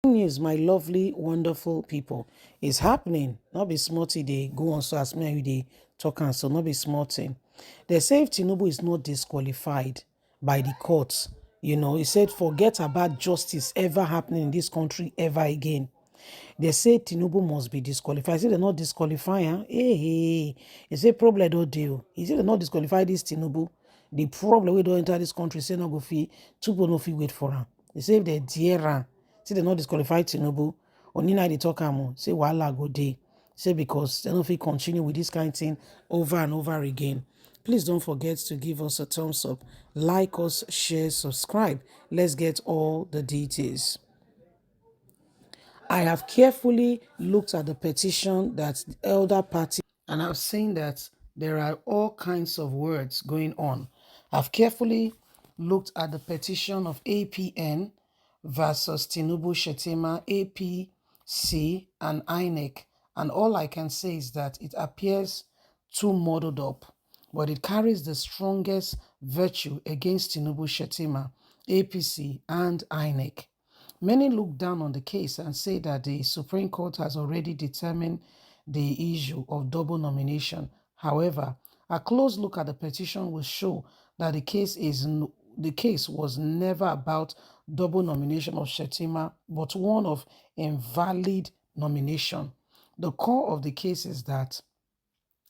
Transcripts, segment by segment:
News, my lovely, wonderful people, is happening. Not be smarty they go on so as me and you they talk and so not be smarting. They say if Tinubu is not disqualified by the courts, he said forget about justice ever happening in this country ever again. They say Tinubu must be disqualified. Say they're not disqualifying. Hey, they say problem don't deal. He said they're not disqualified this Tinubu. The problem we don't enter this country, say no go fee, two people no fee wait for him. They say if they're dear, say they're not disqualified Tinubu. Only now they talk say wahala go day. Say because they don't feel continue with this kind of thing over and over again. Please don't forget to give us a thumbs up, like us, share, subscribe. Let's get all the details. I have carefully looked at the petition that the elder party, and I've seen that there are all kinds of words going on. I've carefully looked at the petition of APN versus Tinubu Shetima, APC, and INEC, and all I can say is that it appears too muddled up, but it carries the strongest virtue against Tinubu Shetima, APC, and INEC. Many look down on the case and say that the Supreme Court has already determined the issue of double nomination. However, a close look at the petition will show that the case was never about double nomination of Shetima, but one of invalid nomination. The core of the case is that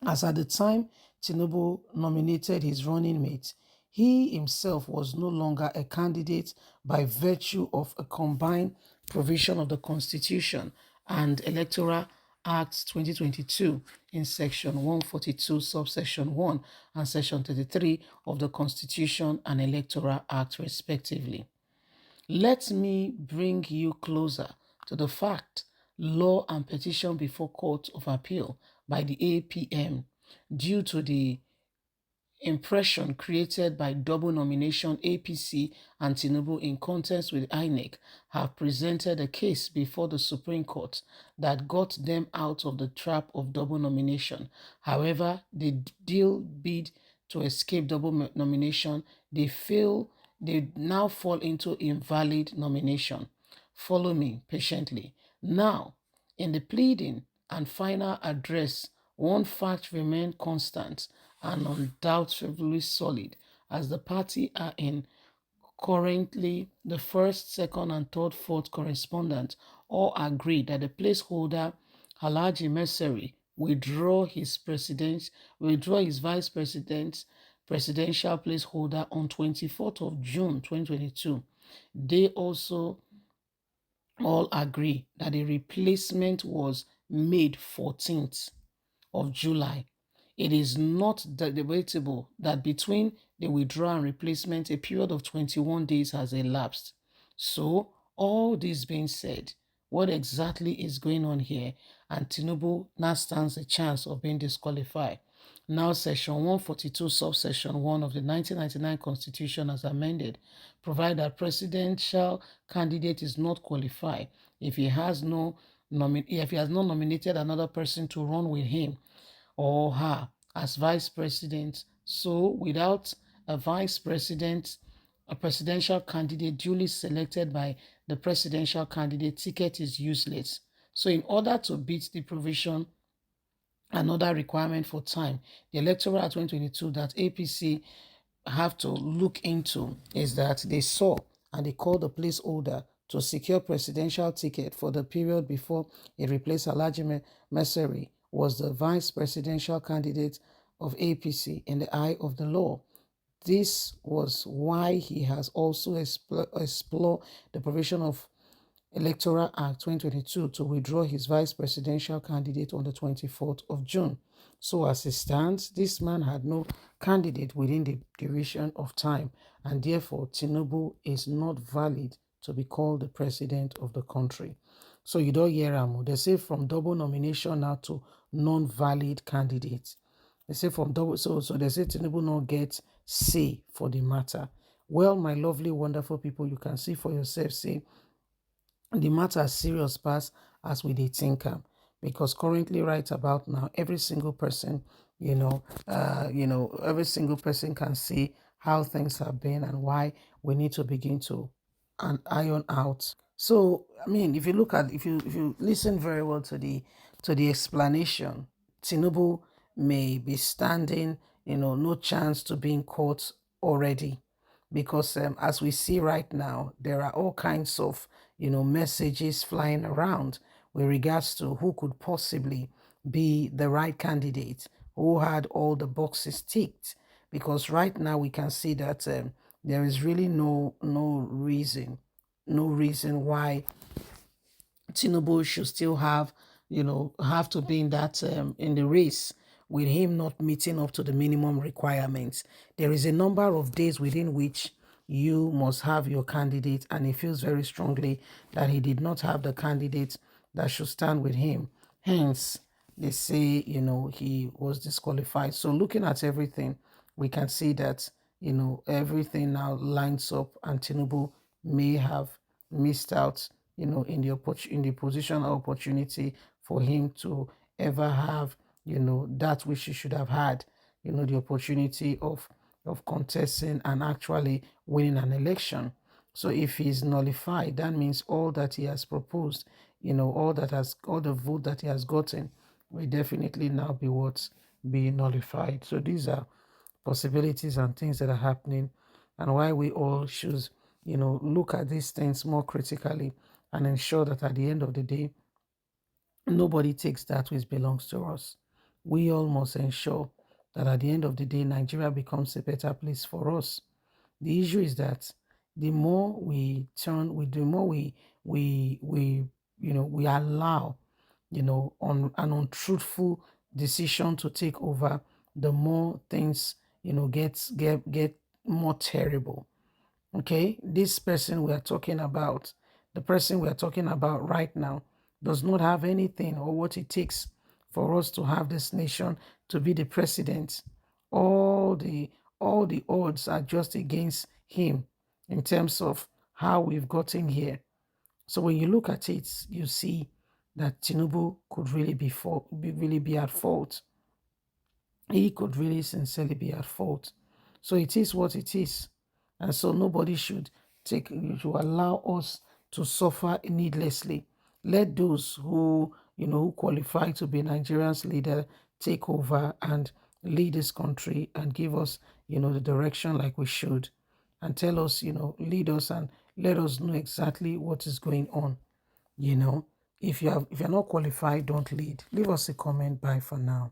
as at the time Tinubu nominated his running mate, he himself was no longer a candidate by virtue of a combined provision of the Constitution and Electoral Act 2022 in Section 142, subsection 1 and Section 33 of the Constitution and Electoral Act, respectively. Let me bring you closer to the fact, law and petition before Court of Appeal by the APM due to the impression created by double nomination. APC and Tinubu in contest with INEC have presented a case before the Supreme Court that got them out of the trap of double nomination. However, they deal bid to escape double nomination. They now fall into invalid nomination. Follow me patiently. Now, in the pleading and final address, one fact remained constant and undoubtedly solid, as the party are in currently the first, second, and third, fourth correspondent all agree that the placeholder Alhaji Mesari withdraw his vice presidential placeholder on 24th of June 2022. They also all agree that the replacement was made 14th of July. It is not debatable that between the withdrawal and replacement, a period of 21 days has elapsed. So, all this being said, what exactly is going on here? And Tinubu now stands a chance of being disqualified. Now, Section 142, subsection 1 of the 1999 Constitution as amended, provide that presidential candidate is not qualified if he has not nominated another person to run with him or her as vice president. So, without a vice president, a presidential candidate duly selected by the presidential candidate, ticket is useless. So, in order to beat the provision, another requirement for time, the Electoral Act 2022 that APC have to look into is that they saw and they called the placeholder to secure presidential ticket for the period before it replaced Alhaji Mesari was the vice presidential candidate of APC in the eye of the law. This was why he has also explored the provision of Electoral Act 2022 to withdraw his vice presidential candidate on the 24th of June. So as it stands, this man had no candidate within the duration of time, and therefore Tinubu is not valid to be called the president of the country. So you don't hear them. They say from double nomination now to non-valid candidates. They say from double, so they say Tinubu not get say for the matter. Well, my lovely, wonderful people, you can see for yourself, say, the matter is serious pass as we dey think am, because currently right about now every single person every single person can see how things have been and why we need to begin to iron out So, I mean, if you listen very well to the explanation, Tinubu may be standing, no chance to be in court already, because as we see right now, there are all kinds of, messages flying around with regards to who could possibly be the right candidate, who had all the boxes ticked. Because right now we can see that there is really no reason why Tinubu should still have to be in that in the race with him not meeting up to the minimum requirements. There is a number of days within which you must have your candidate, and he feels very strongly that he did not have the candidate that should stand with him. Hence, they say, he was disqualified. So looking at everything, we can see that, everything now lines up, and Tinubu may have missed out, in the position or opportunity for him to ever have, that which he should have had, the opportunity of contesting and actually winning an election. So if he's nullified, that means all that he has proposed, all the vote that he has gotten will definitely now be what's being nullified. So these are possibilities and things that are happening, and why we all should, look at these things more critically and ensure that at the end of the day, nobody takes that which belongs to us. We all must ensure that at the end of the day, Nigeria becomes a better place for us. The issue is that the more the more we allow, on an untruthful decision to take over, the more things, get more terrible. Okay, this person we are talking about, the person we are talking about right now, does not have anything or what it takes for us to have this nation to be the president. All the all the odds are just against him in terms of how we've gotten here. So when you look at it, you see that Tinubu could really really be at fault. He could really sincerely be at fault. So it is what it is. And so nobody should allow us to suffer needlessly. Let those who qualify to be Nigeria's leader take over and lead this country and give us, the direction like we should, and tell us, lead us and let us know exactly what is going on. You know, if you're not qualified, don't lead. Leave us a comment. Bye for now.